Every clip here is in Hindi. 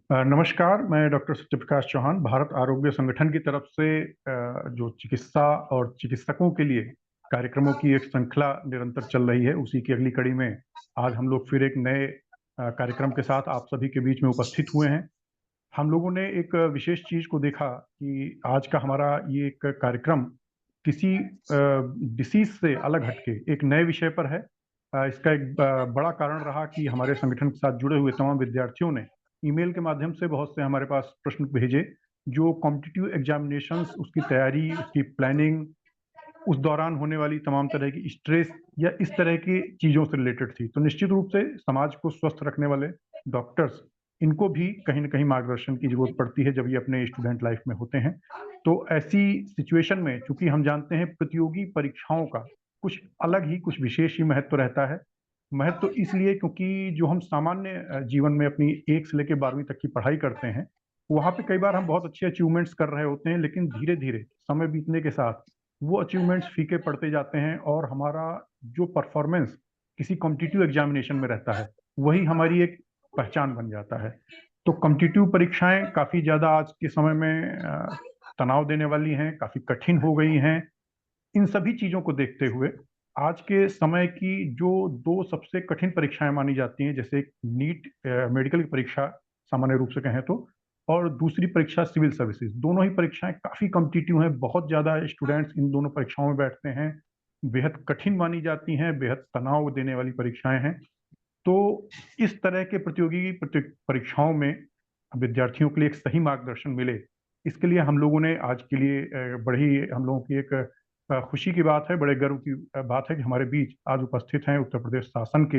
नमस्कार, मैं डॉक्टर सत्यप्रकाश चौहान, भारत आरोग्य संगठन की तरफ से जो चिकित्सा और चिकित्सकों के लिए कार्यक्रमों की एक श्रृंखला निरंतर चल रही है, उसी की अगली कड़ी में आज हम लोग फिर एक नए कार्यक्रम के साथ आप सभी के बीच में उपस्थित हुए हैं। हम लोगों ने एक विशेष चीज़ को देखा कि आज का हमारा ये एक कार्यक्रम किसी डिसीज़ से अलग हटके एक नए विषय पर है। इसका एक बड़ा कारण रहा कि हमारे संगठन के साथ जुड़े हुए तमाम विद्यार्थियों ने ईमेल के माध्यम से बहुत से हमारे पास प्रश्न भेजे, जो कॉम्पिटिटिव एग्जामिनेशंस, उसकी तैयारी, उसकी प्लानिंग, उस दौरान होने वाली तमाम तरह की स्ट्रेस या इस तरह की चीज़ों से रिलेटेड थी। तो निश्चित रूप से समाज को स्वस्थ रखने वाले डॉक्टर्स, इनको भी कहीं न कहीं मार्गदर्शन की ज़रूरत पड़ती है जब ये अपने स्टूडेंट लाइफ में होते हैं। तो ऐसी सिचुएशन में चूँकि हम जानते हैं प्रतियोगी परीक्षाओं का कुछ अलग ही, कुछ विशेष ही महत्व रहता है। महत्व इसलिए क्योंकि जो हम सामान्य जीवन में अपनी 1 से लेके 12वीं तक की पढ़ाई करते हैं, वहाँ पे कई बार हम बहुत अच्छे अचीवमेंट्स कर रहे होते हैं, लेकिन धीरे-धीरे समय बीतने के साथ वो अचीवमेंट्स फीके पड़ते जाते हैं और हमारा जो परफॉर्मेंस किसी कॉम्पिटिटिव एग्जामिनेशन में रहता है, वही हमारी एक पहचान बन जाता है। तो कॉम्पिटिटिव परीक्षाएँ काफ़ी ज़्यादा आज के समय में तनाव देने वाली हैं, काफ़ी कठिन हो गई हैं। इन सभी चीज़ों को देखते हुए आज के समय की जो 2 सबसे कठिन परीक्षाएँ मानी जाती हैं, जैसे नीट मेडिकल की परीक्षा सामान्य रूप से कहें तो, और दूसरी परीक्षा सिविल सर्विसेज़, दोनों ही परीक्षाएँ काफ़ी कॉम्पिटिटिव हैं, बहुत ज़्यादा स्टूडेंट्स इन दोनों परीक्षाओं में बैठते हैं, बेहद कठिन मानी जाती हैं, बेहद तनाव देने वाली परीक्षाएँ हैं। तो इस तरह के प्रतियोगी परीक्षाओं में विद्यार्थियों के लिए एक सही मार्गदर्शन मिले, इसके लिए हम लोगों ने आज के लिए बड़ी हम लोगों की एक खुशी की बात है, बड़े गर्व की बात है कि हमारे बीच आज उपस्थित हैं उत्तर प्रदेश शासन के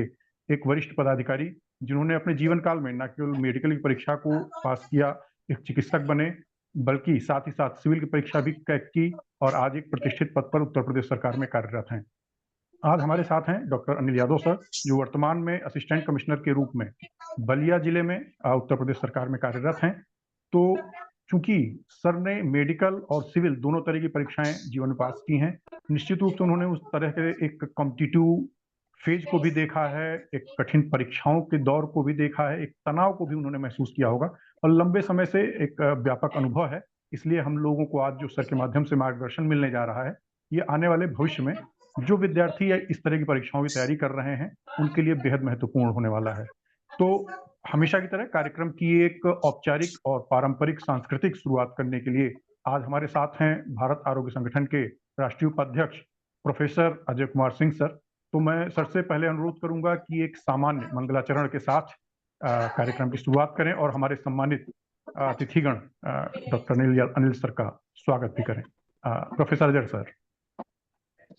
एक वरिष्ठ पदाधिकारी, जिन्होंने अपने जीवन काल में न केवल मेडिकल की परीक्षा को पास किया, एक चिकित्सक बने, बल्कि साथ ही साथ सिविल की परीक्षा भी क्रैक की और आज एक प्रतिष्ठित पद पर उत्तर प्रदेश सरकार में कार्यरत हैं। आज हमारे साथ हैं डॉक्टर अनिल यादव सर, जो वर्तमान में असिस्टेंट कमिश्नर के रूप में बलिया जिले में उत्तर प्रदेश सरकार में कार्यरत हैं। तो चूंकि सर ने मेडिकल और सिविल दोनों तरह की परीक्षाएं जीवन में पास की हैं, निश्चित रूप से उन्होंने उस तरह के एक कॉम्पिटिटिव फेज को भी देखा है, एक कठिन परीक्षाओं के दौर को भी देखा है, एक तनाव को भी उन्होंने महसूस किया होगा और लंबे समय से एक व्यापक अनुभव है। इसलिए हम लोगों को आज जो सर के माध्यम से मार्गदर्शन मिलने जा रहा है, ये आने वाले भविष्य में जो विद्यार्थी इस तरह की परीक्षाओं की तैयारी कर रहे हैं, उनके लिए बेहद महत्वपूर्ण होने वाला है। तो हमेशा की तरह कार्यक्रम की एक औपचारिक और पारंपरिक सांस्कृतिक शुरुआत करने के लिए आज हमारे साथ हैं भारत आरोग्य संगठन के राष्ट्रीय उपाध्यक्ष प्रोफेसर अजय कुमार सिंह सर। तो मैं सर से पहले अनुरोध करूंगा कि एक सामान्य मंगलाचरण के साथ कार्यक्रम की शुरुआत करें और हमारे सम्मानित अतिथिगण डॉक्टर अनिल सर का स्वागत भी करें। Professor Ajay sir.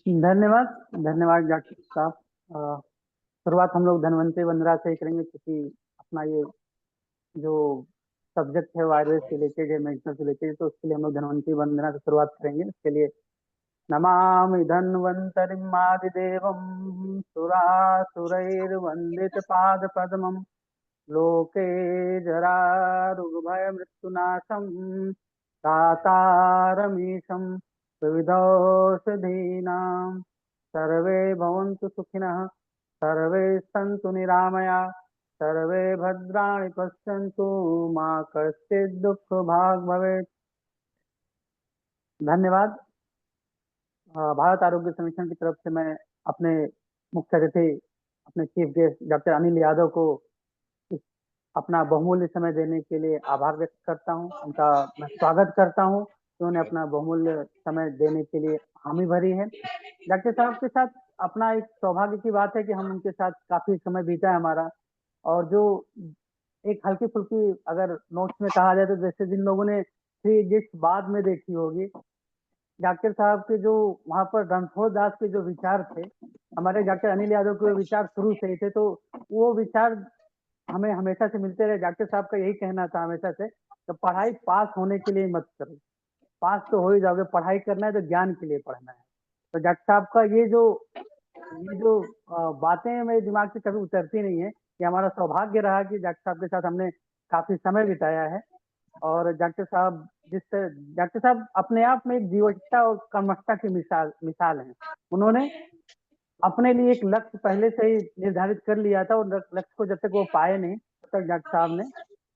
धन्यवाद। धन्यवाद डॉक्टर साहब। शुरुआत हम लोग धन्वंतरि वंदना से ही करेंगे, क्योंकि अपना ये जो सब्जेक्ट है वायरस से रिलेटेड है, मेडिसिन से रिलेटेड, तो उसके लिए हम लोग धन्वंतरि वंदना से शुरुआत करेंगे। उसके लिए नमामि धन्वन्तरिम् आदिदेवं सुरासुरैर्वन्दित पाद पद्मं लोके जरारुग्भयमृत्युनाशं दातारमीशं विविधौषधीनां सर्वे भवन्तु सुखिनः, सर्वे सन्तु निरामया, सर्वे भद्राणि पश्यन्तु मा कश्चित् दुःखभाग् भवेत्। धन्यवाद। भारत आरोग्य संगठन की तरफ से मैं अपने मुख्य अतिथि, अपने chief guest doctor Anil Yadav को अपना बहुमूल्य समय देने के लिए आभार व्यक्त करता हूं। उनका मैं स्वागत करता हूं कि उन्होंने अपना बहुमूल्य समय देने के लिए हामी भरी है। डॉक्टर साहब के साथ अपना एक सौभाग्य की बात है कि हम उनके साथ काफी समय बीता है हमारा, और जो एक हल्की फुल्की अगर नोट्स में कहा जाए तो जैसे जिन लोगों ने थ्री इडियट्स बाद में देखी होगी, डॉक्टर साहब के जो वहां पर रणछोड़ दास के जो विचार थे, हमारे डॉक्टर अनिल यादव के विचार शुरू से ही थे, तो वो विचार हमें हमेशा से मिलते रहे। डॉक्टर साहब का यही कहना था हमेशा से कि पढ़ाई पास होने के लिए मत करो, पास तो हो ही जाओगे, पढ़ाई करना है तो ज्ञान के लिए पढ़ना है। तो डॉक्टर साहब का ये जो बातें मेरे दिमाग से कभी उतरती नहीं है। ये हमारा सौभाग्य रहा कि डॉक्टर साहब के साथ हमने काफी समय बिताया है। और डॉक्टर साहब अपने आप में एक जीवटता और कर्मठता की मिसाल है। उन्होंने अपने लिए एक लक्ष्य पहले से ही निर्धारित कर लिया था, और लक्ष्य को जब तक वो पाए नहीं तब तक डॉक्टर साहब ने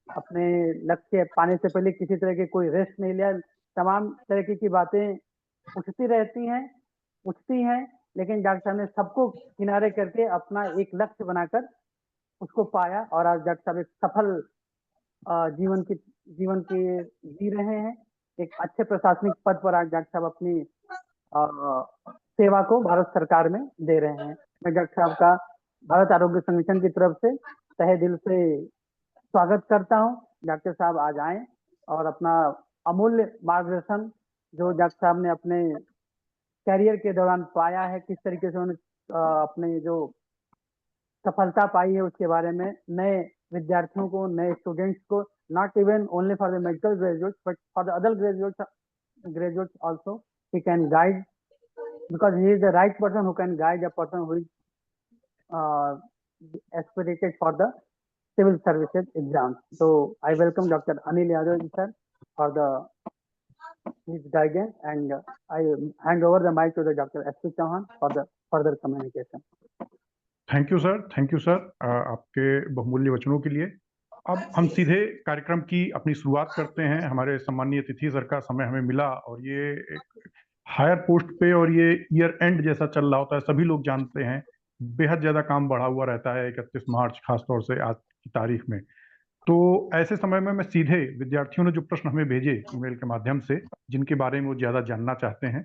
अपने लक्ष्य पाने से पहले किसी तरह की कोई रेस्ट नहीं लिया। तमाम तरीके की बातें उठती रहती हैं, उठती हैं, लेकिन डॉक्टर साहब ने सबको किनारे करके अपना एक लक्ष्य बनाकर उसको पाया और आज डॉक्टर साहब एक सफल जीवन की जी रहे हैं। एक अच्छे प्रशासनिक पद पर आज डॉक्टर साहब अपनी सेवा को भारत सरकार में दे रहे हैं। मैं डॉक्टर साहब का भारत आरोग्य संगठन की तरफ से तहे दिल से स्वागत करता हूं। डॉक्टर साहब आज आए और अपना अमूल्य मार्गदर्शन जो डॉक्टर साहब ने अपने कैरियर के दौरान पाया है, किस तरीके से उन्होंने अपने जो सफलता पाई है उसके बारे में नए विद्यार्थियों को, नए स्टूडेंट्स को, not even only for the medical graduates but for the other graduates also he can guide, because he is the right person who can guide a person who is aspirated for the civil services exams. So I welcome Dr. Anil Yadav sir for his guidance, and I hand over the mic to the Dr. S.P. Chauhan for the further communication. Thank you sir, thank you sir आपके बहुमूल्य वचनों के लिए। अब हम सीधे कार्यक्रम की अपनी शुरुआत करते हैं। हमारे सम्मानीय अतिथि सर का समय हमें मिला और ये एक हायर पोस्ट पे और ये ईयर एंड जैसा चल रहा होता है, सभी लोग जानते हैं बेहद ज्यादा काम बढ़ा हुआ रहता है 31 मार्च खासतौर से आज की तारीख में। तो ऐसे समय में मैं सीधे विद्यार्थियों ने जो प्रश्न हमें भेजे ईमेल के माध्यम से, जिनके बारे में वो ज्यादा जानना चाहते हैं,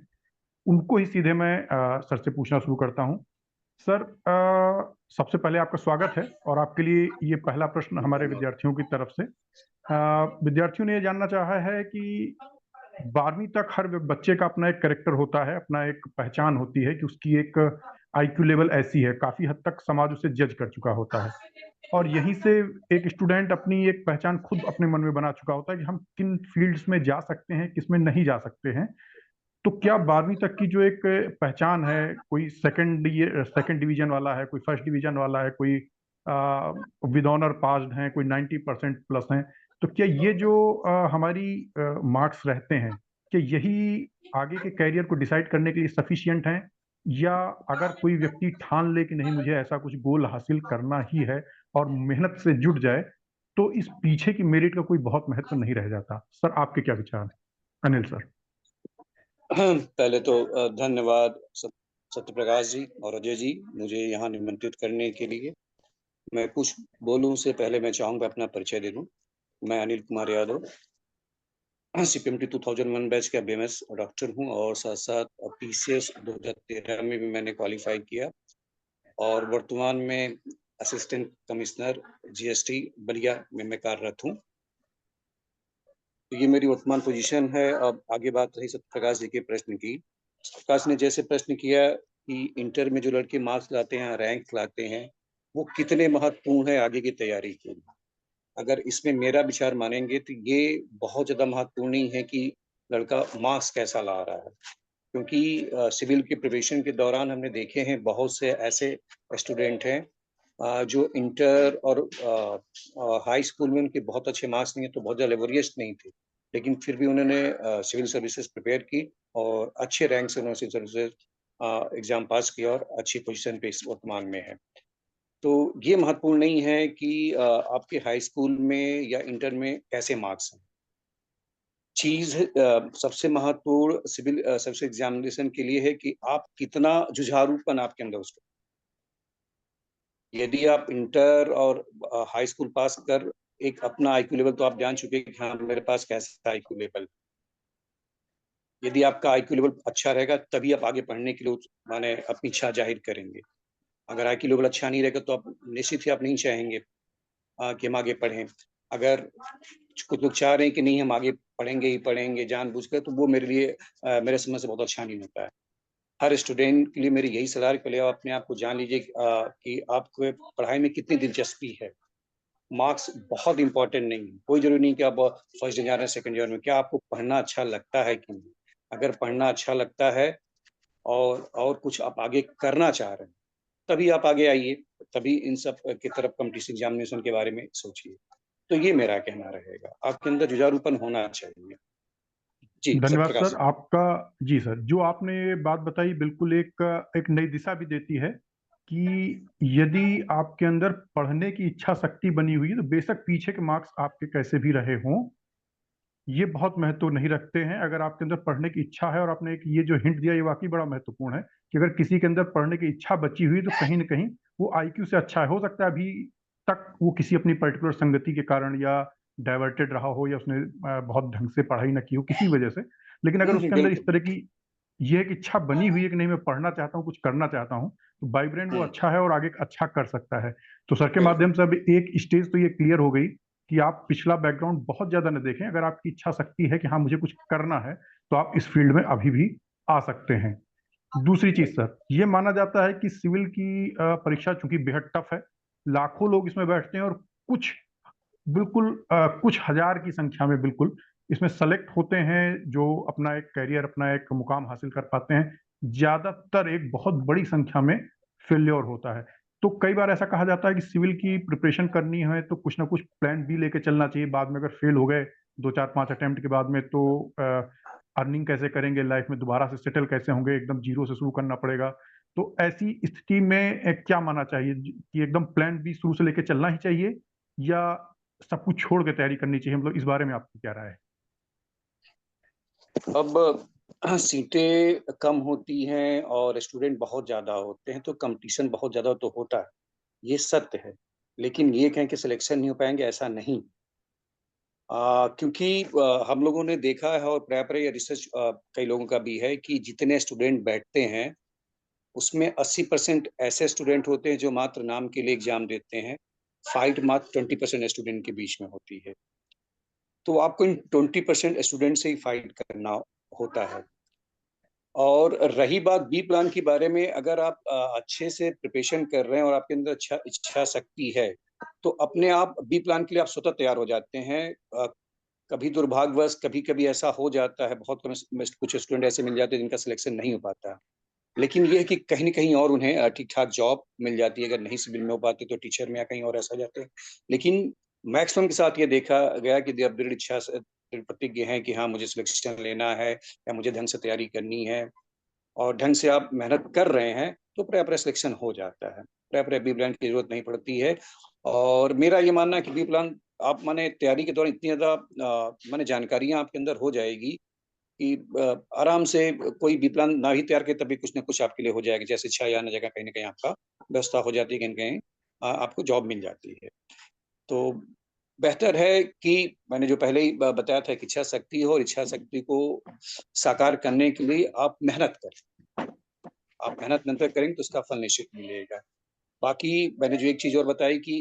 उनको ही सीधे मैं सर से पूछना शुरू करता हूँ। सर, सबसे पहले आपका स्वागत है और आपके लिए ये पहला प्रश्न हमारे विद्यार्थियों की तरफ से। विद्यार्थियों ने ये जानना चाहा है कि 12वीं तक हर बच्चे का अपना एक कैरेक्टर होता है, अपना एक पहचान होती है कि उसकी एक आईक्यू लेवल ऐसी है, काफी हद तक समाज उसे जज कर चुका होता है और यहीं से एक स्टूडेंट अपनी एक पहचान खुद अपने मन में बना चुका होता है कि हम किन फील्ड्स में जा सकते हैं, किस में नहीं जा सकते हैं। तो क्या 12वीं तक की जो एक पहचान है, कोई सेकंड डिवीजन वाला है, कोई फर्स्ट डिवीजन वाला है, कोई विद ऑनर पास्ड हैं, कोई 90% प्लस हैं, तो क्या ये जो हमारी मार्क्स रहते हैं, क्या यही आगे के कैरियर को डिसाइड करने के लिए सफिशियंट हैं, या अगर कोई व्यक्ति ठान ले कि नहीं मुझे ऐसा कुछ गोल हासिल करना ही है और मेहनत से जुट जाए, तो इस पीछे की मेरिट का कोई बहुत महत्व नहीं रह जाता? सर, आपके क्या विचार हैं? अनिल सर। पहले तो धन्यवाद सत्यप्रकाश जी और अजय जी मुझे यहाँ निमंत्रित करने के लिए। मैं कुछ बोलूं से पहले मैं चाहूंगा अपना परिचय दे दूं। मैं अनिल कुमार यादव, CPMT 2001 बैच का BMS डॉक्टर हूं और साथ साथ PCS 2013 में भी मैंने क्वालिफाई किया और वर्तमान में असिस्टेंट कमिश्नर GST बलिया में मैं कार्यरत हूँ। तो ये मेरी वर्तमान पोजीशन है। अब आगे बात रही सत्यप्रकाश जी के प्रश्न की। सत्यप्रकाश ने जैसे प्रश्न किया कि इंटर में जो लड़के मार्क्स लाते हैं, रैंक लाते हैं, वो कितने महत्वपूर्ण है आगे की तैयारी के लिए। अगर इसमें मेरा विचार मानेंगे तो ये बहुत ज़्यादा महत्वपूर्ण नहीं है कि लड़का मार्क्स कैसा ला रहा है, क्योंकि सिविल के प्रिपरेशन के दौरान हमने देखे हैं बहुत से ऐसे स्टूडेंट हैं जो इंटर और हाई स्कूल में उनके बहुत अच्छे मार्क्स नहीं है, तो बहुत ज़्यादा लेबोरियस नहीं थे, लेकिन फिर भी उन्होंने सिविल सर्विसेज प्रिपेयर की और अच्छे रैंक से उन्होंने सिविल सर्विसेज एग्जाम पास किया और अच्छी पोजीशन पे इस वर्तमान में है। तो ये महत्वपूर्ण नहीं है कि आपके हाई स्कूल में या इंटर में कैसे मार्क्स हैं। चीज सबसे महत्वपूर्ण सिविल सर्विस एग्जामिनेशन के लिए है कि आप कितना जुझारूपन आपके अंदर उसका। यदि आप इंटर और हाई स्कूल पास कर एक अपना आईक्यू लेवल तो आप जान चुके हैं कि हाँ मेरे पास कैसा आईक्यू लेवल। यदि आपका आईक्यू लेवल अच्छा रहेगा तभी आप आगे पढ़ने के लिए माने अपनी इच्छा जाहिर करेंगे। अगर आईक्यू लेवल अच्छा नहीं रहेगा तो आप निश्चित ही आप नहीं चाहेंगे कि हम आगे पढ़ें। अगर कुछ लोग चाह रहे हैं कि नहीं हम आगे पढ़ेंगे ही पढ़ेंगे जानबूझकर, तो वो मेरे लिए मेरे समझ से बहुत अच्छा नहीं होता है। हर स्टूडेंट के लिए मेरी यही सलाह है कि पहले आप अपने आप को जान लीजिए कि आपको पढ़ाई में कितनी दिलचस्पी है। मार्क्स बहुत इंपॉर्टेंट नहीं है, कोई जरूरी नहीं कि आप फर्स्ट ईयर जा रहे हैं सेकंड ईयर में। क्या आपको पढ़ना अच्छा लगता है कि नहीं? अगर पढ़ना अच्छा लगता है और कुछ आप आगे करना चाह रहे हैं तभी आप आगे आइए, तभी इन सब की तरफ कॉम्पिटिशन एग्जामिनेशन के बारे में सोचिए। तो ये मेरा कहना रहेगा, आपके अंदर जुझारूपन होना चाहिए। जी धन्यवाद सत्यप्रकाश सर आपका। जी सर, जो आपने ये बात बताई बिल्कुल एक नई दिशा भी देती है कि यदि आपके अंदर पढ़ने की इच्छा शक्ति बनी हुई है तो बेशक पीछे के मार्क्स आपके कैसे भी रहे हों, ये बहुत महत्व नहीं रखते हैं। अगर आपके अंदर पढ़ने की इच्छा है, और आपने एक ये जो हिंट दिया ये वाकई बड़ा महत्वपूर्ण है कि अगर किसी के अंदर पढ़ने की इच्छा बची हुई तो कहीं ना कहीं वो आईक्यू से अच्छा है। हो सकता है अभी तक वो किसी अपनी पर्टिकुलर संगति के कारण या डाइवर्टेड रहा हो, या उसने बहुत ढंग से पढ़ाई ना की हो किसी वजह से, लेकिन अगर उसके अंदर इस बिल्कुल। तरह की ये एक इच्छा बनी हुई है कि नहीं मैं पढ़ना चाहता हूँ, कुछ करना चाहता हूँ, तो बाई ब्रेन वो अच्छा है और आगे अच्छा कर सकता है। तो सर के बिल्कुल। माध्यम से अब एक स्टेज तो ये क्लियर हो गई कि आप पिछला बैकग्राउंड बहुत ज्यादा न देखें। अगर आपकी इच्छा शक्ति है कि हाँ मुझे कुछ करना है, तो आप इस फील्ड में अभी भी आ सकते हैं। दूसरी चीज सर, ये माना जाता है कि सिविल की परीक्षा चूंकि बेहद टफ है, लाखों लोग इसमें बैठते हैं और कुछ बिल्कुल कुछ हजार की संख्या में बिल्कुल इसमें सेलेक्ट होते हैं जो अपना एक कैरियर, अपना एक मुकाम हासिल कर पाते हैं। ज्यादातर एक बहुत बड़ी संख्या में फेल्योर होता है। तो कई बार ऐसा कहा जाता है कि सिविल की प्रिपरेशन करनी है तो कुछ ना कुछ प्लान बी लेके चलना चाहिए। बाद में अगर फेल हो गए 2 4 5 अटेम्प्ट के बाद में, तो अर्निंग कैसे करेंगे, लाइफ में दोबारा से सेटल कैसे होंगे, एकदम जीरो से शुरू करना पड़ेगा। तो ऐसी स्थिति में क्या मानना चाहिए कि एकदम प्लान बी शुरू से लेके चलना ही चाहिए, या सब कुछ छोड़ के तैयारी करनी चाहिए? मतलब इस बारे में आपकी क्या राय है? अब सीटें कम होती हैं और स्टूडेंट बहुत ज़्यादा होते हैं, तो कंपटीशन बहुत ज़्यादा तो होता है, ये सत्य है। लेकिन ये कहें कि सिलेक्शन नहीं हो पाएँगे, ऐसा नहीं। क्योंकि हम लोगों ने देखा है और पेपर या रिसर्च कई लोगों का भी है कि जितने स्टूडेंट बैठते हैं, उसमें 80% ऐसे स्टूडेंट होते हैं जो मात्र नाम के लिए एग्ज़ाम देते हैं। फाइट मात्र 20% स्टूडेंट के बीच में होती है। तो आपको इन 20% स्टूडेंट से ही फाइट करना होता है। और रही बात बी प्लान के बारे में, अगर आप अच्छे से प्रिपरेशन कर रहे हैं और आपके अंदर इच्छा शक्ति है, तो अपने आप बी प्लान के लिए आप स्वतः तैयार हो जाते हैं। कभी दुर्भाग्यवश कभी-कभी ऐसा हो जाता है, बहुत कम कुछ स्टूडेंट ऐसे मिल जाते हैं जिनका सिलेक्शन नहीं हो पाता। लेकिन ये है कि कहीं न कहीं और उन्हें ठीक-ठाक जॉब मिल जाती है, अगर नहीं सिविल में हो पाते तो टीचर में या कहीं और ऐसा जाते हैं। लेकिन मैक्सिमम के साथ ये देखा गया कि दृढ़ दृढ़ इच्छा से दृढ़ प्रतिज्ञ हैं कि हाँ, मुझे सिलेक्शन लेना है या मुझे ढंग से तैयारी करनी है और ढंग से आप मेहनत कर रहे हैं, तो प्रेप सिलेक्शन हो जाता है। प्रेप बी प्लान की ज़रूरत नहीं पड़ती है। और मेरा ये मानना है कि बी प्लान आप माने तैयारी के दौरान इतनी ज़्यादा माने जानकारियाँ आपके अंदर हो जाएगी कि आराम से कोई बी प्लान ना भी तैयार करे तब भी कुछ न कुछ आपके लिए हो जाएगा। जैसे 6 या अन्य जगह कहीं न कहीं आपका व्यवस्था हो जाती है, कहीं न कहीं आपको जॉब मिल जाती है। तो बेहतर है कि मैंने जो पहले ही ब बताया था कि इच्छा शक्ति हो और इच्छा शक्ति को साकार करने के लिए आप मेहनत करें। आप मेहनत निरंतर करेंगे तो उसका फल निश्चित मिलेगा। बाकी मैंने जो एक चीज़ और बताई कि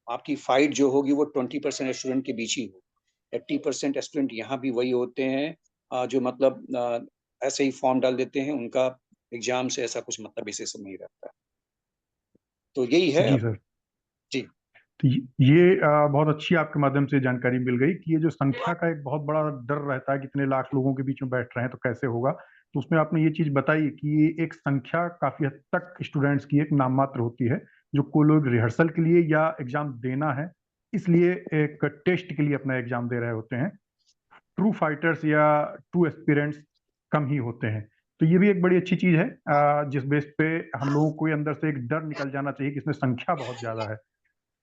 आपकी फाइट जो होगी वो 20% स्टूडेंट के बीच ही हो। 80% स्टूडेंट यहाँ भी वही होते हैं जो मतलब ऐसे ही फॉर्म डाल देते हैं, उनका एग्ज़ाम से ऐसा कुछ मतलब विशेष नहीं रहता। तो यही है जी अब। सर। जी। तो ये बहुत अच्छी आपके माध्यम से जानकारी मिल गई कि ये जो संख्या का एक बहुत बड़ा डर रहता है कि इतने लाख लोगों के बीच में बैठ रहे हैं तो कैसे होगा। तो उसमें आपने ये चीज बताई कि ये एक संख्या काफी हद तक स्टूडेंट्स की एक नाम मात्र होती है, जो कोई लोग रिहर्सल के लिए या एग्जाम देना है इसलिए एक टेस्ट के लिए अपना एग्जाम दे रहे होते हैं। ट्रू फाइटर्स या ट्रू एस्पिरेंट्स कम ही होते हैं। तो ये भी एक बड़ी अच्छी चीज है जिस बेस पे हम लोगों को अंदर से एक डर निकल जाना चाहिए कि इसमें संख्या बहुत ज्यादा है।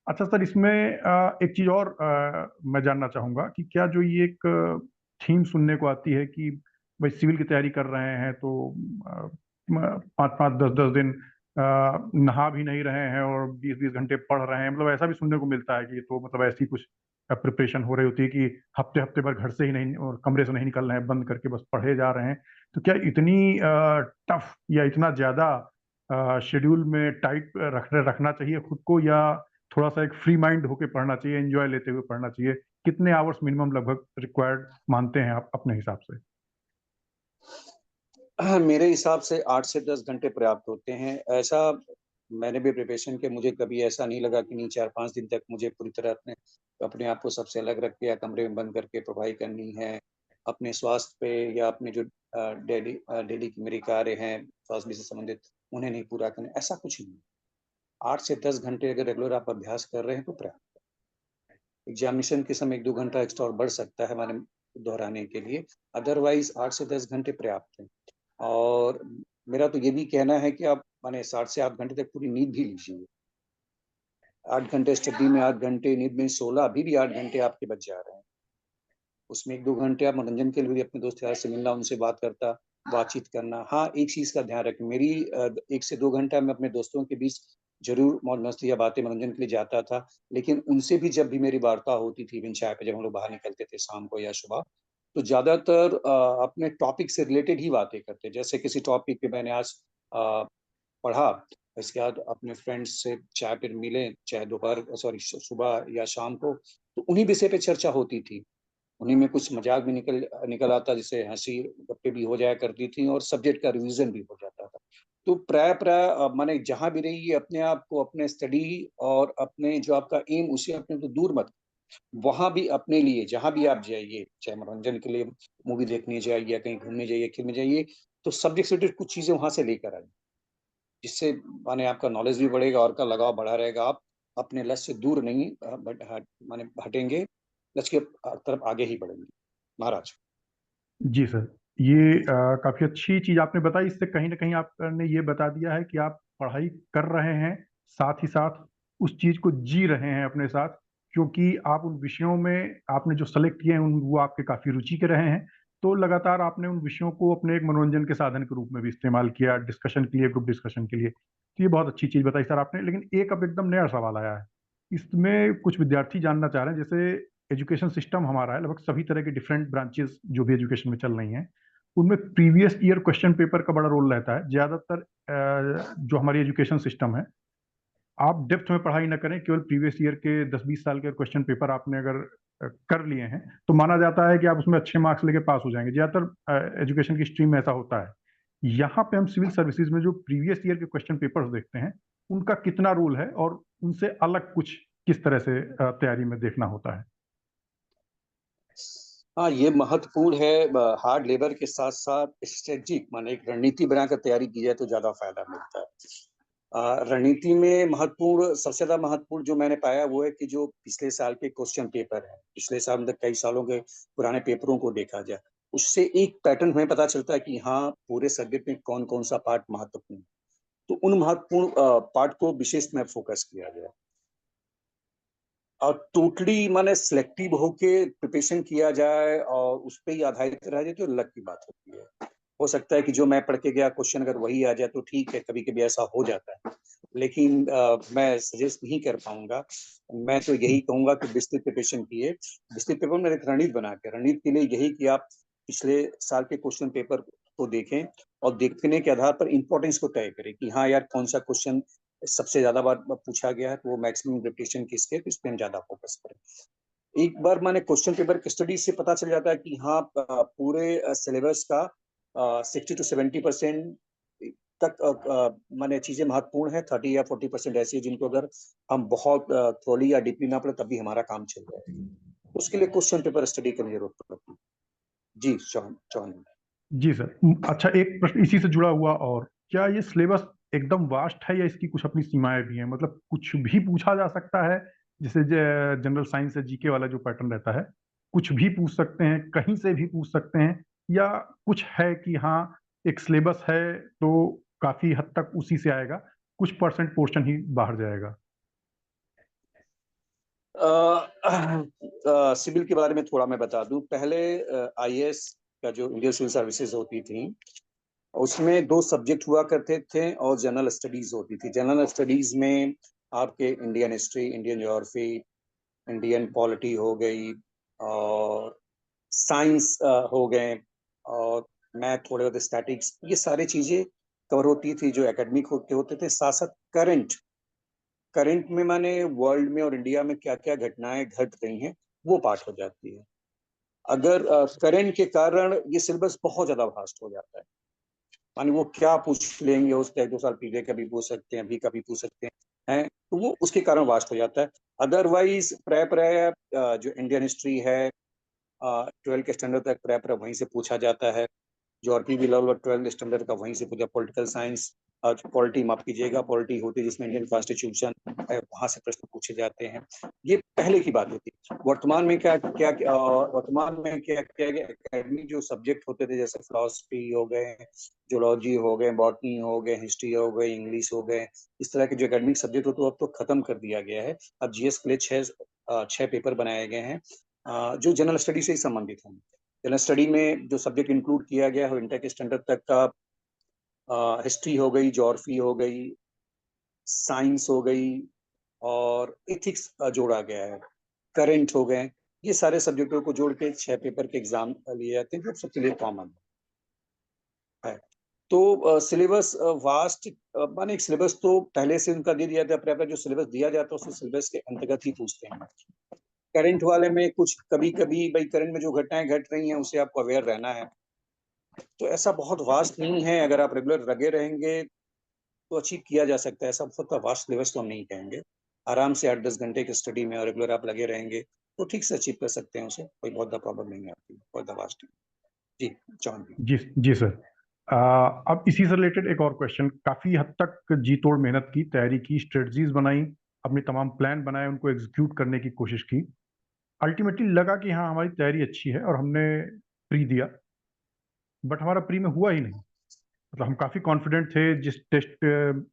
अच्छा सर, इसमें एक चीज और मैं जानना चाहूंगा कि क्या जो ये एक थीम सुनने को आती है कि भाई सिविल की तैयारी कर रहे हैं तो 5 5 10 10 दिन नहा भी नहीं रहे हैं और 20 20 घंटे पढ़ रहे हैं, मतलब ऐसा भी सुनने को मिलता है कि तो मतलब ऐसी कुछ प्रिपरेशन हो रही होती है कि हफ्ते हफ्ते भर घर से ही नहीं और कमरे से नहीं निकल रहे हैं, बंद करके बस पढ़े जा रहे हैं। तो क्या इतनी टफ या इतना ज्यादा शेड्यूल में टाइट रखना चाहिए खुद को, या थोड़ा सा एक फ्री माइंड होके पढ़ना चाहिए, एंजॉय लेते हुए पढ़ना चाहिए? कितने आवर्स मिनिमम लगभग रिक्वायर्ड मानते हैं आप अपने हिसाब से? मेरे हिसाब से 8 से 10 घंटे पर्याप्त होते हैं। ऐसा मैंने भी प्रिपरेशन किया, मुझे कभी ऐसा नहीं लगा कि नहीं 4-5 दिन तक मुझे पूरी तरह अपने अपने आप को सबसे अलग रख के या कमरे में बंद करके पढ़ाई करनी है। अपने स्वास्थ्य पे या अपने जो डेली की मेरे कार्य हैं, स्वास्थ्य से संबंधित, उन्हें नहीं पूरा करना, ऐसा कुछ नहीं। 8 से 10 घंटे अगर रेगुलर आप अभ्यास कर रहे हैं तो पर्याप्त है। एग्ज़ामिनेशन के समय 1-2 घंटा एक्स्ट्रा और बढ़ सकता है हमारे दोहराने के लिए, अदरवाइज़ 8 से 10 घंटे पर्याप्त है। और मेरा तो ये भी कहना है कि आप माने 7 से 8 घंटे तक पूरी नींद भी लीजिए। 8 घंटे स्टडी में, 8 घंटे नींद में, 16 अभी भी 8 घंटे आपके बच जा रहे हैं। उसमें 1-2 घंटे आप मनोरंजन के लिए भी अपने दोस्त यार से मिलना, उनसे बातचीत करना। हाँ, एक चीज़ का ध्यान रखें, मेरी 1 से 2 घंटा मैं अपने दोस्तों के बीच ज़रूर मौज-मस्ती या बातें मनोरंजन के लिए जाता था। लेकिन उनसे भी जब भी मेरी वार्ता होती थी इवन चाय पे जब हम लोग बाहर निकलते थे शाम को या सुबह, तो ज़्यादातर अपने टॉपिक से रिलेटेड ही बातें करते। जैसे किसी टॉपिक पे मैंने आज अ, पढ़ा, इसके बाद अपने फ्रेंड्स से चाय पे मिले, चाहे दोपहर सॉरी सुबह या शाम को, तो उन्हीं विषय पे चर्चा होती थी। उन्हीं में कुछ मज़ाक भी निकल आता, जिससे हँसी-गप्पे भी हो जाया करती थी और सब्जेक्ट का रिवीज़न भी हो जाता था। तो प्राय-प्राय माने जहाँ भी रहिए अपने आप को अपने स्टडी और अपने जो आपका एम उसे अपने तो दूर मत, वहाँ भी अपने लिए जहाँ भी आप जाइए, चाहे मनोरंजन के लिए मूवी देखने जाइए या कहीं घूमने जाइए, खेलने जाइए, तो सब्जेक्ट से रिलेटेड कुछ चीज़ें वहाँ से लेकर आइए। जिससे माने आपका नॉलेज भी बढ़ेगा और का लगाव बढ़ा रहेगा। आप अपने लक्ष्य से दूर नहीं बट माने हटेंगे, लक्ष्य के तरफ आगे ही बढ़ेंगे। महाराज। जी सर, ये काफ़ी अच्छी चीज़ आपने बताई। इससे कहीं न कहीं आपने ये बता दिया है कि आप पढ़ाई कर रहे हैं, साथ ही साथ उस चीज़ को जी रहे हैं अपने साथ, क्योंकि आप उन विषयों में आपने जो सेलेक्ट किए हैं वो आपके काफ़ी रुचि के रहे हैं। तो लगातार आपने उन विषयों को अपने एक मनोरंजन के साधन के रूप में भी इस्तेमाल किया, डिस्कशन के लिए, ग्रुप डिस्कशन के लिए। तो ये बहुत अच्छी चीज़ बताई सर आपने। लेकिन एक अब एकदम नया सवाल आया है। इसमें कुछ विद्यार्थी जानना चाह रहे हैं, जैसे एजुकेशन सिस्टम हमारा है, लगभग सभी तरह के डिफरेंट ब्रांचेस जो भी एजुकेशन में चल रही हैं, उनमें प्रीवियस ईयर क्वेश्चन पेपर का बड़ा रोल रहता है। ज़्यादातर जो हमारी एजुकेशन सिस्टम है, आप डेप्थ में पढ़ाई ना करें, केवल प्रीवियस ईयर के 10-20 साल के क्वेश्चन पेपर आपने अगर कर लिए हैं, तो माना जाता है कि आप उसमें अच्छे मार्क्स लेके पास हो जाएँगे। ज़्यादातर एजुकेशन की स्ट्रीम में ऐसा होता है। यहाँ पे हम सिविल सर्विसेज में जो प्रीवियस ईयर के क्वेश्चन पेपर्स देखते हैं, उनका कितना रोल है और उनसे अलग कुछ किस तरह से तैयारी में देखना होता है? हाँ, ये महत्वपूर्ण है। हार्ड लेबर के साथ-साथ स्ट्रेटेजिक माने एक रणनीति बनाकर तैयारी की जाए तो ज़्यादा फ़ायदा मिलता है। रणनीति में महत्वपूर्ण सबसे ज़्यादा महत्वपूर्ण जो मैंने पाया वो है कि जो पिछले साल के क्वेश्चन पेपर हैं, पिछले साल मतलब कई सालों के पुराने पेपरों को देखा जाए, उससे एक पैटर्न हमें पता चलता है कि हाँ, पूरे सब्जेक्ट में कौन-कौन सा पार्ट महत्वपूर्ण है। तो उन महत्वपूर्ण पार्ट को विशेष में फ़ोकस किया गया। और टोटली माने सिलेक्टिव होके प्रिपरेशन किया जाए और उस पे ही आधारित रह जाए तो अलग की बात होती है। हो सकता है कि जो मैं पढ़ के गया क्वेश्चन अगर वही आ जाए तो ठीक है, कभी-कभी ऐसा हो जाता है। लेकिन मैं सजेस्ट नहीं कर पाऊँगा। मैं तो यही कहूँगा कि विस्तृत प्रिपरेशन कीजिए। विस्तृत पेपर में एक रणनीति बना के रणनीति के लिए यही कि आप पिछले साल के क्वेश्चन पेपर को देखें और देखने के आधार पर इम्पोर्टेंस को तय करें कि हाँ यार, कौन-सा क्वेश्चन सबसे ज़्यादा बार पूछा गया है, तो वो मैक्सिमम रिपीटिशन किसके, तो इस पे हम ज़्यादा फ़ोकस करें। एक बार मैंने क्वेश्चन पेपर की स्टडी से पता चल जाता है कि हाँ, पूरे सिलेबस का 60 टू 70% तक माने चीज़ें महत्वपूर्ण है, 30 या 40% ऐसी है जिनको अगर हम बहुत थॉरोली या डीपली ना पढ़े तब भी हमारा काम चल जाएगा। उसके लिए क्वेश्चन पेपर स्टडी करने की ज़रूरत पड़ती है। जी, चौहान। जी सर। अच्छा, एक प्रश्न इसी से जुड़ा हुआ और, क्या ये सिलेबस एकदम वास्ट है या इसकी कुछ अपनी सीमाएँ भी हैं? मतलब कुछ भी पूछा जा सकता है, जैसे जनरल साइंस या जीके वाला जो पैटर्न रहता है, कुछ भी पूछ सकते हैं, कहीं से भी पूछ सकते हैं, या कुछ है कि हाँ, एक सिलेबस है तो काफ़ी हद तक उसी से आएगा, कुछ परसेंट पोर्शन ही बाहर जाएगा? सिविल के बारे में थोड़ा मैं बता दूँ। पहले आईएएस का जो इंडियन सिविल सर्विसेज़ होती थी, उसमें 2 सब्जेक्ट हुआ करते थे और जनरल स्टडीज़ होती थी। जनरल स्टडीज़ में आपके Indian history, Indian geography, Indian polity हो गई और साइंस हो गए और मैथ, थोड़े बहुत स्टैटिक्स, ये सारी चीज़ें कवर होती थी जो एकेडमिक होते थे। साथ-साथ करंट करंट में माने वर्ल्ड में और इंडिया में क्या-क्या घटनाएँ घट रही हैं, वो पार्ट हो जाती है। अगर करंट के कारण ये सिलेबस बहुत ज़्यादा वास्ट हो जाता है। माने वो क्या पूछ लेंगे, उससे 1-2 साल पहले का भी पूछ सकते हैं, अभी का भी पूछ सकते हैं, तो वो उसके कारण वास्ट हो जाता है। अदरवाइज़ प्राय-प्राय जो इंडियन हिस्ट्री है 12th के स्टैंडर्ड तक प्राय-प्राय वहीं से पूछा जाता है। ज्योग्राफी भी लगभग 12th स्टैंडर्ड का वहीं से पूछा, पॉलिटिकल साइंस आज पॉलिटी माफ कीजिएगा, पॉलिटी होती है जिसमें इंडियन कॉन्स्टिट्यूशन वहां से प्रश्न पूछे जाते हैं। ये पहले की बात होती। वर्तमान में क्या किया गया, एकेडमिक जो सब्जेक्ट होते थे जैसे फिलोसफी हो गए, जूलॉजी हो गए, बॉटनी हो गए, हिस्ट्री हो गए, इंग्लिश हो गए, इस तरह के जो एकेडमिक सब्जेक्ट होते हैं अब तो खत्म कर दिया गया है। अब जीएस के लिए छह पेपर बनाए गए हैं जो जनरल स्टडी से ही संबंधित हैं। जनरल स्टडी में जो सब्जेक्ट इंक्लूड किया गया है इंटर के स्टैंडर्ड तक का हिस्ट्री हो गई, ज्योग्राफी हो गई, साइंस हो गई और एथिक्स जोड़ा गया है, करंट हो गए। ये सारे सब्जेक्टों को जोड़ के 6 पेपर के एग्जाम लिए जाते हैं जो सबके लिए कॉमन है। तो सिलेबस वास्ट माने एक सिलेबस तो पहले से उनका दे दिया जाता है, जो सिलेबस दिया जाता है उस सिलेबस के अंतर्गत ही पूछते हैं। करंट वाले में कुछ कभी कभी भाई करंट में जो घटनाएं घट रही हैं उससे आपको अवेयर रहना है, तो ऐसा बहुत वास्ट नहीं है। अगर आप रेगुलर लगे रहेंगे तो अचीव किया जा सकता है। ऐसा बहुत वास्ट सिलेबस तो हम नहीं कहेंगे। आराम से 8-10 घंटे की स्टडी में और रेगुलर आप लगे रहेंगे तो ठीक से अचीव कर सकते हैं उसे, कोई बहुत ज़्यादा प्रॉब्लम नहीं आती, बहुत ज़्यादा वास्ट। जी जॉन जी। जी सर। अब इसी से रिलेटेड एक और क्वेश्चन। काफी हद तक जी तोड़ मेहनत की, तैयारी की, स्ट्रेटजीज बनाई, अपने तमाम प्लान बनाए, उनको एग्जीक्यूट करने की कोशिश की। अल्टीमेटली लगा कि हाँ हमारी तैयारी अच्छी है और हमने प्री दिया, बट हमारा प्री में हुआ ही नहीं। मतलब हम काफी कॉन्फिडेंट थे, जिस टेस्ट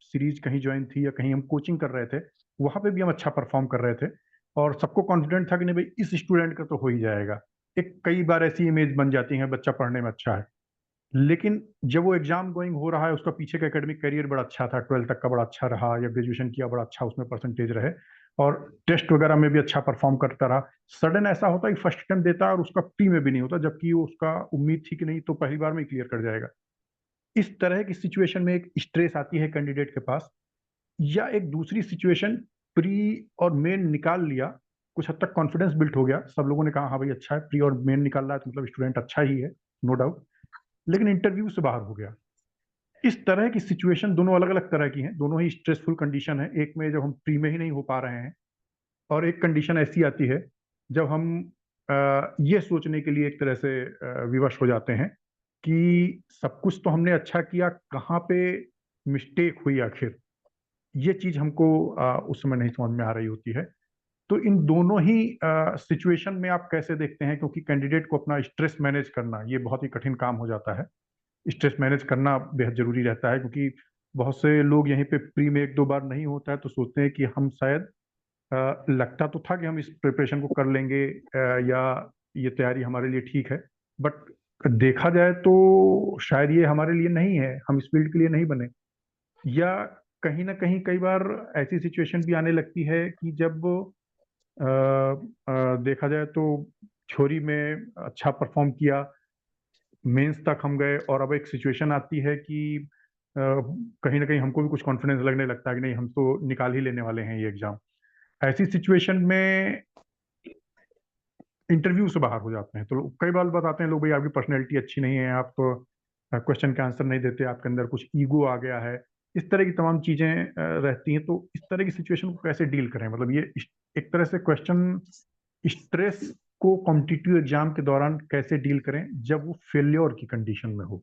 सीरीज कहीं ज्वाइन थी या कहीं हम कोचिंग कर रहे थे वहां पे भी हम अच्छा परफॉर्म कर रहे थे और सबको कॉन्फिडेंट था कि नहीं भाई इस स्टूडेंट का तो हो ही जाएगा। एक कई बार ऐसी इमेज बन जाती है बच्चा पढ़ने में अच्छा है, लेकिन जब वो एग्जाम गोइंग हो रहा है, उसका पीछे का एकेडमिक करियर बड़ा अच्छा था, 12th तक का बड़ा अच्छा रहा या ग्रेजुएशन किया बड़ा अच्छा उसमें परसेंटेज रहे और टेस्ट वगैरह में भी अच्छा परफॉर्म करता रहा, सडन ऐसा होता है कि फर्स्ट अटेम्प्ट देता है और उसका प्री में भी नहीं होता, जबकि वो उसका उम्मीद थी कि नहीं तो पहली बार में क्लियर कर जाएगा। इस तरह की सिचुएशन में एक स्ट्रेस आती है कैंडिडेट के पास, या एक दूसरी सिचुएशन, प्री और मेन निकाल लिया, कुछ हद तक कॉन्फिडेंस बिल्ट हो गया, सब लोगों ने कहा हाँ भाई अच्छा है, प्री और मेन निकाल रहा है तो मतलब स्टूडेंट अच्छा ही है, नो डाउट, लेकिन इंटरव्यू से बाहर हो गया। इस तरह की सिचुएशन दोनों अलग अलग तरह की हैं, दोनों ही स्ट्रेसफुल कंडीशन है। एक में जब हम प्री में ही नहीं हो पा रहे हैं और एक कंडीशन ऐसी आती है जब हम ये सोचने के लिए एक तरह से विवश हो जाते हैं कि सब कुछ तो हमने अच्छा किया, कहाँ पे मिस्टेक हुई आखिर, ये चीज हमको उस समय नहीं समझ में आ रही होती है। तो इन दोनों ही सिचुएशन में आप कैसे देखते हैं, क्योंकि कैंडिडेट को अपना स्ट्रेस मैनेज करना ये बहुत ही कठिन काम हो जाता है। स्ट्रेस मैनेज करना बेहद जरूरी रहता है, क्योंकि बहुत से लोग यहीं पे प्री में एक दो बार नहीं होता है तो सोचते हैं कि हम शायद लगता तो था कि हम इस प्रिपरेशन को कर लेंगे या ये तैयारी हमारे लिए ठीक है, बट देखा जाए तो शायद ये हमारे लिए नहीं है, हम इस फील्ड के लिए नहीं बने। या कहीं ना कहीं कई बार ऐसी सिचुएशन भी आने लगती है कि जब देखा जाए तो थ्योरी में अच्छा परफॉर्म किया, मेंस तक हम गए और अब एक सिचुएशन आती है कि कहीं ना कहीं हमको भी कुछ कॉन्फिडेंस लगने लगता है कि नहीं हम तो निकाल ही लेने वाले हैं ये एग्जाम। ऐसी सिचुएशन में इंटरव्यू से बाहर हो जाते हैं तो कई बार बताते हैं लोग भाई आपकी पर्सनैलिटी अच्छी नहीं है, आप तो क्वेश्चन का आंसर नहीं देते, आपके अंदर कुछ ईगो आ गया है, इस तरह की तमाम चीजें रहती हैं। तो इस तरह की सिचुएशन को कैसे डील करें, मतलब ये एक तरह से क्वेश्चन स्ट्रेस को कॉम्पिटिटिव एग्जाम के दौरान कैसे डील करें जब वो फेल्योर की कंडीशन में हो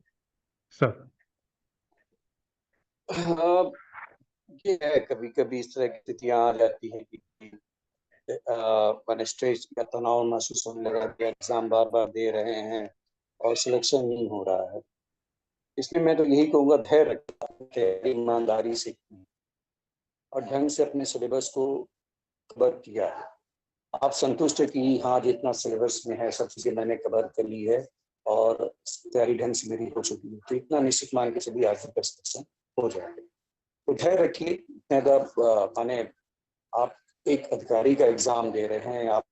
सर। ये है कभी कभी इस तरह की स्थितियां आ जाती है कि मैंने स्ट्रेस या तनाव महसूस होने लगा कि एग्जाम बार बार दे रहे हैं और सिलेक्शन नहीं हो रहा है। इसलिए मैं तो यही कहूँगा धैर्य रखें, ईमानदारी से और ढंग से अपने सिलेबस को कवर किया है। आप संतुष्ट है कि हाँ जितना सिलेबस में है सब चीजें मैंने कवर कर ली है और तैयारी ढंग से मेरी हो चुकी है, तो इतना निश्चित मान के चलिए आगे का सिलेक्शन हो जाएगा। तो धैर्य रखिए। माने आप एक अधिकारी का एग्जाम दे रहे हैं, आप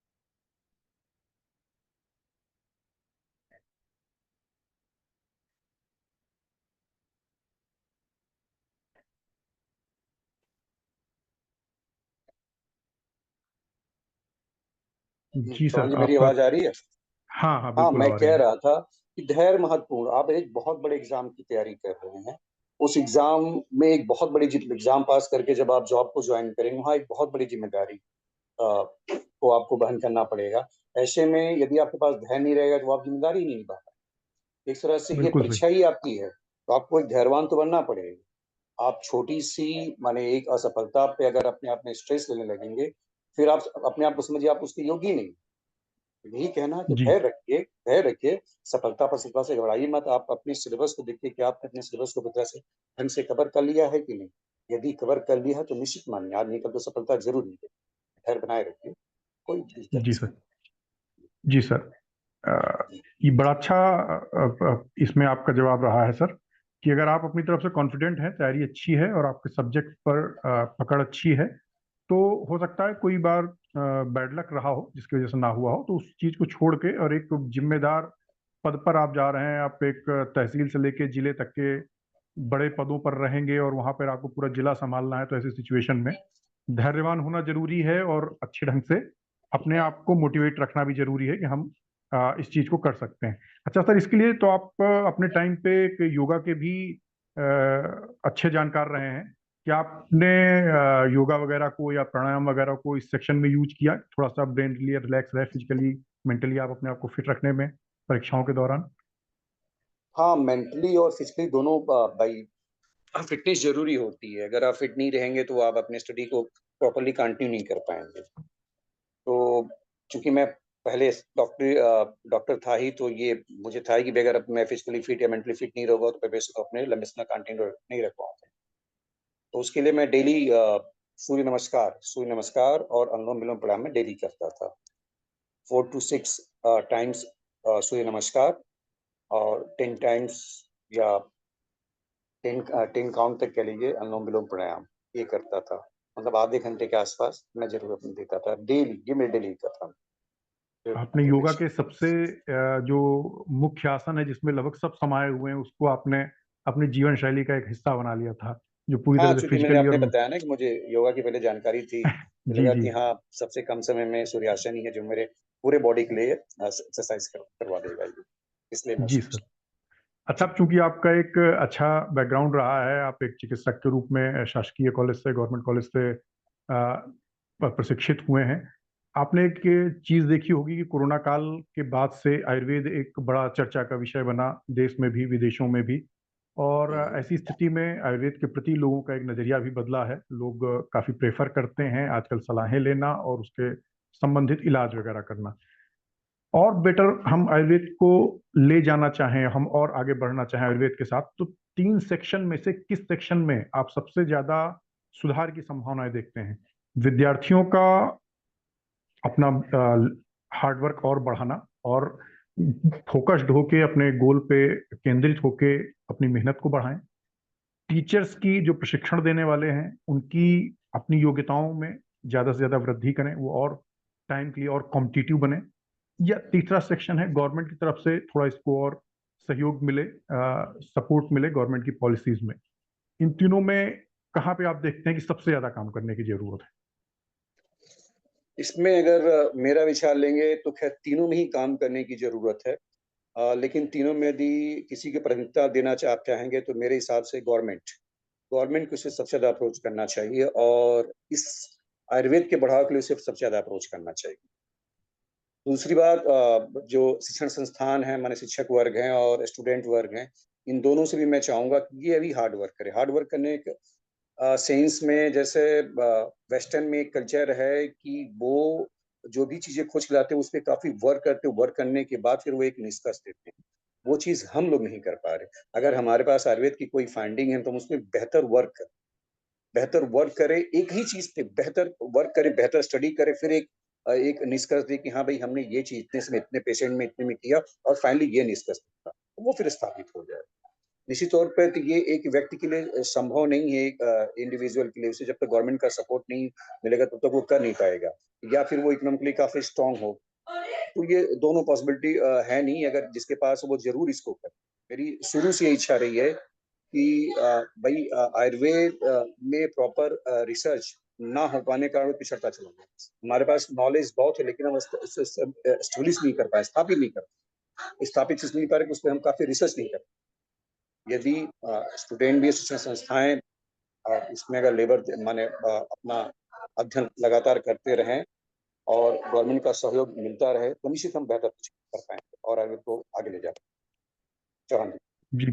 जी चौहान सर जी मेरी आपका। आवाज आ रही है? हाँ हाँ हाँ, बिल्कुल मैं आ रही कह है। रहा था कि धैर्य महत्वपूर्ण। आप एक बहुत बड़े एग्जाम की तैयारी कर रहे हैं, उस एग्जाम में एक बहुत बड़ी एग्जाम पास करके जब आप जॉब को ज्वाइन करेंगे वहाँ एक बहुत बड़ी जिम्मेदारी को आपको वहन करना पड़ेगा। ऐसे में यदि आपके पास धैर्य नहीं रहेगा तो आप जिम्मेदारी नहीं निभा पाएंगे। एक तरह से ये बिल्कुल सही। परीक्षा ही आपकी है, तो आपको एक धैर्यवान तो बनना पड़ेगा। आप छोटी सी माने एक असफलता पे अगर अपने आप में स्ट्रेस लेने लगेंगे, फिर आप अपने आप को समझिए आप उसके योग्य ही नहीं। यही कहना है कि जी धैर्य रखिए, सफलता पर सफलता से घबराइए मत। आप अपने सिलेबस को देखिए कि आपने अपने सिलेबस को पूरी तरह से ढंग से कवर कर लिया है कि नहीं। यदि कवर कर लिया है तो निश्चित मानिए आज नहीं कल तो सफलता ज़रूर मिलेगी। धैर्य बनाए रखिए, कोई दिक्कत जी नहीं। सर। जी सर। ये बड़ा अच्छा इसमें आपका जवाब रहा है सर, कि अगर आप अपनी तरफ से कॉन्फिडेंट हैं, तैयारी अच्छी है और आपके सब्जेक्ट पर पकड़ अच्छी है, तो हो सकता है कोई बार बैड लक रहा हो जिसकी वजह से ना हुआ हो, तो उस चीज को छोड़ के और एक जिम्मेदार पद पर आप जा रहे हैं, आप एक तहसील से लेके जिले तक के बड़े पदों पर रहेंगे और वहां पर आपको पूरा जिला संभालना है, तो ऐसी सिचुएशन में धैर्यवान होना जरूरी है और अच्छे ढंग से अपने आप को मोटिवेट रखना भी जरूरी है कि हम इस चीज को कर सकते हैं। अच्छा सर, इसके लिए तो आप अपने टाइम पे एक योगा के भी अ, अच्छे जानकार रहे हैं। क्या आपने योगा वगैरह को या प्राणायाम वगैरह को इस सेक्शन में यूज किया, थोड़ा सा ब्रेन के लिए रिलैक्स रहे, फिजिकली मेंटली आप अपने आप को फिट रखने में परीक्षाओं के दौरान? हाँ, मेंटली और फिजिकली दोनों भाई फिटनेस ज़रूरी होती है। अगर आप फिट नहीं रहेंगे तो आप अपने स्टडी को प्रॉपर्ली कंटिन्यू नहीं कर पाएँगे। तो चूँकि मैं पहले डॉक्टर था ही तो ये मुझे था ही कि अगर मैं फिजिकली फिट या मेंटली फिट नहीं रहूँगा तो मैं बेशक अपने लंबे समय कंटिन्यू नहीं रख पाऊँगा। तो उसके लिए मैं डेली सूर्य नमस्कार और अनुलोम-विलोम प्राणायाम मैं डेली करता था। 4 टू 6 टाइम्स सूर्य नमस्कार और 10 टाइम्स या 10 काउंट तक कह लीजिए अनुलोम-विलोम प्राणायाम, ये करता था। मतलब आधे घंटे के आस-पास मैं ज़रूर अपने देता था डेली, ये मेरे डेली का था। फिर आपने योगा के सबसे जो मुख्य आसन है जिसमें लगभग सब समाये हुए हैं, उसको आपने अपनी जीवन शैली का एक हिस्सा बना लिया था, जो पूरी हाँ, तरह से चूँकि मैंने फिजिकली आपने और बताया ना कि मुझे योगा की पहले जानकारी थी, तो जी लगा जी। कि हाँ, सबसे कम समय में सूर्यासन ही है जो मेरे पूरे बॉडी के लिए एक्सरसाइज़ करवा देगा ये, इसलिए मैं जी सोचा। सर। अच्छा, अब चूंकि आपका एक अच्छा बैकग्राउंड रहा है, आप एक चिकित्सक के रूप में शासकीय कॉलेज से, गवर्नमेंट कॉलेज से प्रशिक्षित हुए हैं। आपने एक चीज देखी होगी कि कोरोना काल के बाद से आयुर्वेद एक बड़ा चर्चा का विषय बना, देश में भी विदेशों में भी। और हुँ, हुँ। ऐसी स्थिति में आयुर्वेद के प्रति लोगों का एक नजरिया भी बदला है। लोग काफी प्रेफर करते हैं आजकल सलाहें लेना और उसके संबंधित इलाज वगैरह करना। और बेटर हम आयुर्वेद को ले जाना चाहें, हम और आगे बढ़ना चाहें आयुर्वेद के साथ, तो 3 सेक्शन में से किस सेक्शन में आप सबसे ज्यादा सुधार की संभावनाएं देखते हैं? विद्यार्थियों का अपना हार्डवर्क और बढ़ाना और फोकस्ड होके अपने गोल पे केंद्रित होके अपनी मेहनत को बढ़ाएं। टीचर्स की जो प्रशिक्षण देने वाले हैं उनकी अपनी योग्यताओं में ज्यादा से ज्यादा वृद्धि करें, वो और टाइम के लिए और कॉम्पिटिटिव बने। या तीसरा सेक्शन है गवर्नमेंट की तरफ से थोड़ा इसको और सहयोग मिले, सपोर्ट मिले गवर्नमेंट की पॉलिसीज में। इन तीनों में कहाँ पे आप देखते हैं कि सबसे ज्यादा काम करने की जरूरत है? इसमें अगर मेरा विचार लेंगे तो ख़ैर तीनों में ही काम करने की ज़रूरत है। लेकिन तीनों में यदि किसी को प्राथमिकता देना आप चाहेंगे तो मेरे हिसाब से गवर्नमेंट को इसे सबसे ज़्यादा अप्रोच करना चाहिए और इस आयुर्वेद के बढ़ाव के लिए उसे सबसे ज़्यादा अप्रोच करना चाहिए। दूसरी बात जो शिक्षण संस्थान हैं, माने शिक्षक वर्ग हैं और स्टूडेंट वर्ग हैं, इन दोनों से भी मैं चाहूँगा कि ये अभी हार्ड वर्क करें। हार्ड वर्क करने के सेंस में जैसे वेस्टर्न में एक कल्चर है कि वो जो भी चीज़ें खोज के लाते हैं, उस पे काफ़ी वर्क करते हैं, वर्क करने के बाद फिर वो एक निष्कर्ष देते हैं। वो चीज़ हम लोग नहीं कर पा रहे। अगर हमारे पास आयुर्वेद की कोई फाइंडिंग है, तो हम उसमें बेहतर वर्क करें, एक ही चीज़ पे बेहतर वर्क करें, बेहतर स्टडी करें, फिर एक निष्कर्ष दें कि हाँ भाई हमने ये चीज़ इतने समय इतने पेशेंट में इतने में किया और फाइनली ये निष्कर्ष निकला। वो फिर स्थापित हो जाए। निश्चित तौर पे तो ये एक व्यक्ति के लिए संभव नहीं है, एक इंडिविजुअल के लिए। उसे जब तक गवर्नमेंट का सपोर्ट नहीं मिलेगा तब तक वो कर नहीं पाएगा या फिर वो इकोनॉमिकली काफ़ी स्ट्रॉन्ग हो। तो ये दोनों पॉसिबिलिटी है नहीं, अगर जिसके पास हो वो ज़रूर इसको करे। मेरी शुरू से ये इच्छा रही है कि भई आयुर्वेद में प्रॉपर रिसर्च ना हो पाने के कारण पिछड़ता चला गया। हमारे पास नॉलेज बहुत है लेकिन हम एस्टेब्लिश नहीं कर पाए, स्थापित नहीं कर पाए। स्थापित इसलिए नहीं कर पाए कि उसपे हम काफ़ी रिसर्च नहीं कर पाए। यदि स्टूडेंट भी शिक्षण संस्थाएँ इसमें अगर अपना अध्ययन लगातार करते रहें और गवर्नमेंट का सहयोग मिलता रहे, तो निश्चित हम बेहतर कुछ कर पाएँगे और आयुर्वेद को आगे ले जा चौहान जी। जी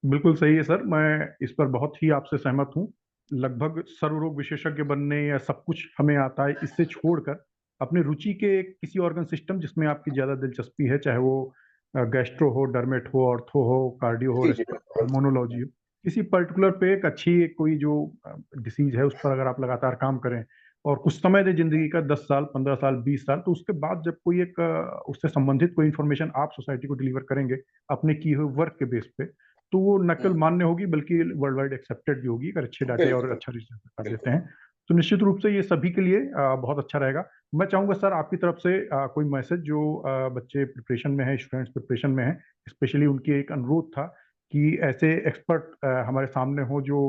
बिल्कुल सही है सर, मैं इस पर बहुत ही आपसे सहमत हूँ। लगभग सर्वरोग विशेषज्ञ बनने या सब कुछ हमें आता है, इससे छोड़कर अपनी रुचि के किसी ऑर्गन सिस्टम जिसमें आपकी ज़्यादा दिलचस्पी है, चाहे वो गैस्ट्रो हो, डर्मेट हो, ऑर्थो हो, कार्डियो हो, जी जी पल्मोनोलॉजी हो, किसी पर्टिकुलर पे एक अच्छी कोई जो डिसीज है उस पर अगर आप लगातार काम करें और कुछ समय दे जिंदगी का, 10 साल, 15 साल, 20 साल, तो उसके बाद जब कोई एक उससे संबंधित कोई इन्फॉर्मेशन आप सोसाइटी को डिलीवर करेंगे अपने किए हुए वर्क के बेस पे, तो वो न केवल मान्य होगी बल्कि वर्ल्ड वाइड एक्सेप्टेड भी होगी अगर अच्छे डाटे और बिल्कुल अच्छा रिसर्च कर देते बिल्कुल। हैं। तो निश्चित रूप से ये सभी के लिए बहुत अच्छा रहेगा। मैं चाहूंगा सर आपकी तरफ से कोई मैसेज जो बच्चे प्रिपरेशन में हैं, स्टूडेंट्स प्रिपरेशन में हैं, स्पेशली उनकी एक अनुरोध था कि ऐसे एक्सपर्ट हमारे सामने हों जो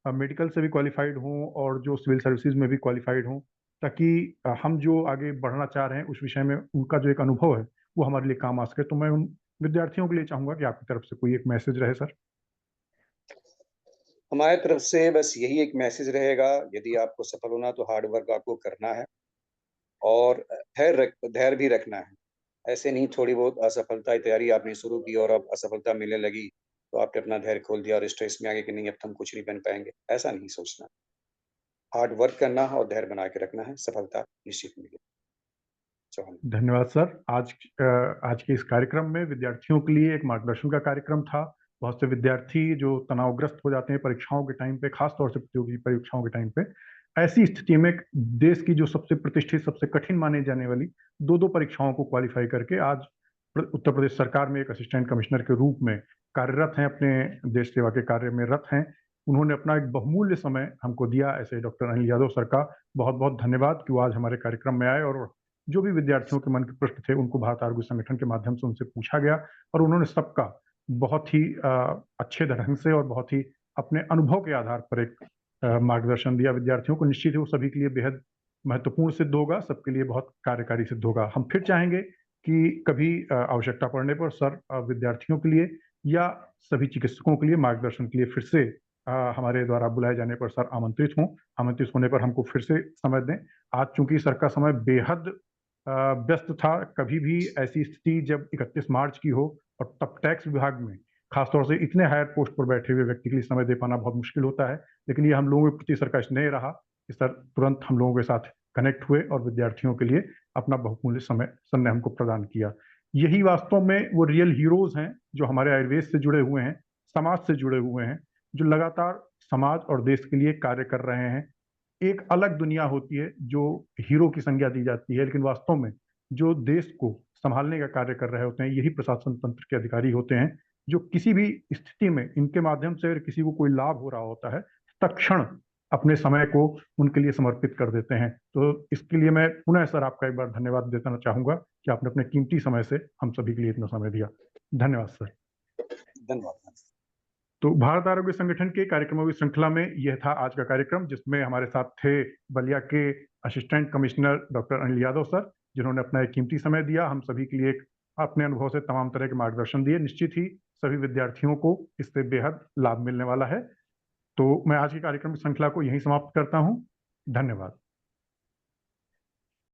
मेडिकल से भी क्वालिफाइड हों और जो सिविल सर्विसेज में भी क्वालिफाइड हों, ताकि हम जो आगे बढ़ना चाह रहे हैं उस विषय में उनका जो एक अनुभव है वो हमारे लिए काम आ सके। तो मैं उन विद्यार्थियों के लिए चाहूंगा कि आपकी तरफ से कोई एक मैसेज रहे सर। हमारे तरफ से बस यही एक मैसेज रहेगा, यदि आपको सफल होना तो हार्ड वर्क आपको करना है और धैर्य भी रखना है। ऐसे नहीं थोड़ी बहुत असफलता की तैयारी आपने शुरू की और अब असफलता मिलने लगी तो आपने अपना धैर्य खोल दिया और स्ट्रेस में आ गए कि नहीं अब तो हम कुछ नहीं बन पाएंगे। ऐसा नहीं सोचना, हार्ड वर्क करना है और धैर्य बना के रखना है, सफलता निश्चित मिलेगी। चौहान। धन्यवाद सर। आज के इस कार्यक्रम में विद्यार्थियों के लिए एक मार्गदर्शन का कार्यक्रम था। बहुत से विद्यार्थी जो तनावग्रस्त हो जाते हैं परीक्षाओं के टाइम पे, खास तौर से प्रतियोगी परीक्षाओं के टाइम पे, ऐसी स्थिति में देश की जो सबसे प्रतिष्ठित, सबसे कठिन माने जाने वाली दो परीक्षाओं को क्वालिफाई करके आज उत्तर प्रदेश सरकार में एक असिस्टेंट कमिश्नर के रूप में कार्यरत हैं, अपने देश सेवा के कार्य में रत हैं। उन्होंने अपना एक बहुमूल्य समय हमको दिया। ऐसे डॉक्टर अनिल यादव सर का बहुत बहुत धन्यवाद कि वो आज हमारे कार्यक्रम में आए और जो भी विद्यार्थियों के मन के प्रश्न थे उनको भारत आरोग्य संगठन के माध्यम से उनसे पूछा गया और उन्होंने सबका बहुत ही अच्छे ढंग से और बहुत ही अपने अनुभव के आधार पर एक मार्गदर्शन दिया विद्यार्थियों को। निश्चित ही वो सभी के लिए बेहद महत्वपूर्ण सिद्ध होगा, सबके लिए बहुत कार्यकारी सिद्ध होगा। हम फिर चाहेंगे कि कभी आवश्यकता पड़ने पर सर विद्यार्थियों के लिए या सभी चिकित्सकों के लिए मार्गदर्शन के लिए फिर से हमारे द्वारा बुलाए जाने पर सर आमंत्रित हों। आमंत्रित होने पर हमको फिर से समय दें। आज चूंकि सर का समय बेहद व्यस्त था, कभी भी ऐसी स्थिति जब 31 मार्च की हो और तब टैक्स विभाग में खासतौर से इतने हायर पोस्ट पर बैठे हुए व्यक्ति के लिए समय दे पाना बहुत मुश्किल होता है, लेकिन ये हम लोगों के प्रति सर का स्नेह रहा कि सर तुरंत हम लोगों के साथ कनेक्ट हुए और विद्यार्थियों के लिए अपना बहुमूल्य समय सर ने हमको प्रदान किया। यही वास्तव में वो रियल हीरोज हैं जो हमारे आयुर्वेद से जुड़े हुए हैं, समाज से जुड़े हुए हैं, जो लगातार समाज और देश के लिए कार्य कर रहे हैं। एक अलग दुनिया होती है जो हीरो की संज्ञा दी जाती है, लेकिन वास्तव में जो देश को संभालने का कार्य कर रहे होते हैं यही प्रशासन तंत्र के अधिकारी होते हैं, जो किसी भी स्थिति में इनके माध्यम से अगर किसी को कोई लाभ हो रहा होता है तत्क्षण अपने समय को उनके लिए समर्पित कर देते हैं। तो इसके लिए मैं पुनः सर आपका एक बार धन्यवाद देना चाहूंगा कि आपने अपने कीमती समय से हम सभी के लिए इतना समय दिया। धन्यवाद सर। धन्यवाद। तो भारत आरोग्य संगठन के कार्यक्रमों की श्रृंखला में यह था आज का कार्यक्रम, जिसमें हमारे साथ थे बलिया के assistant commissioner doctor Anil Yadav sir, जिन्होंने अपना एक कीमती समय दिया, हम सभी के लिए एक अपने अनुभव से तमाम तरह के मार्गदर्शन दिए। निश्चित ही सभी विद्यार्थियों को इससे बेहद लाभ मिलने वाला है। तो मैं आज के कार्यक्रम की श्रृंखला को यहीं समाप्त करता हूँ। धन्यवाद।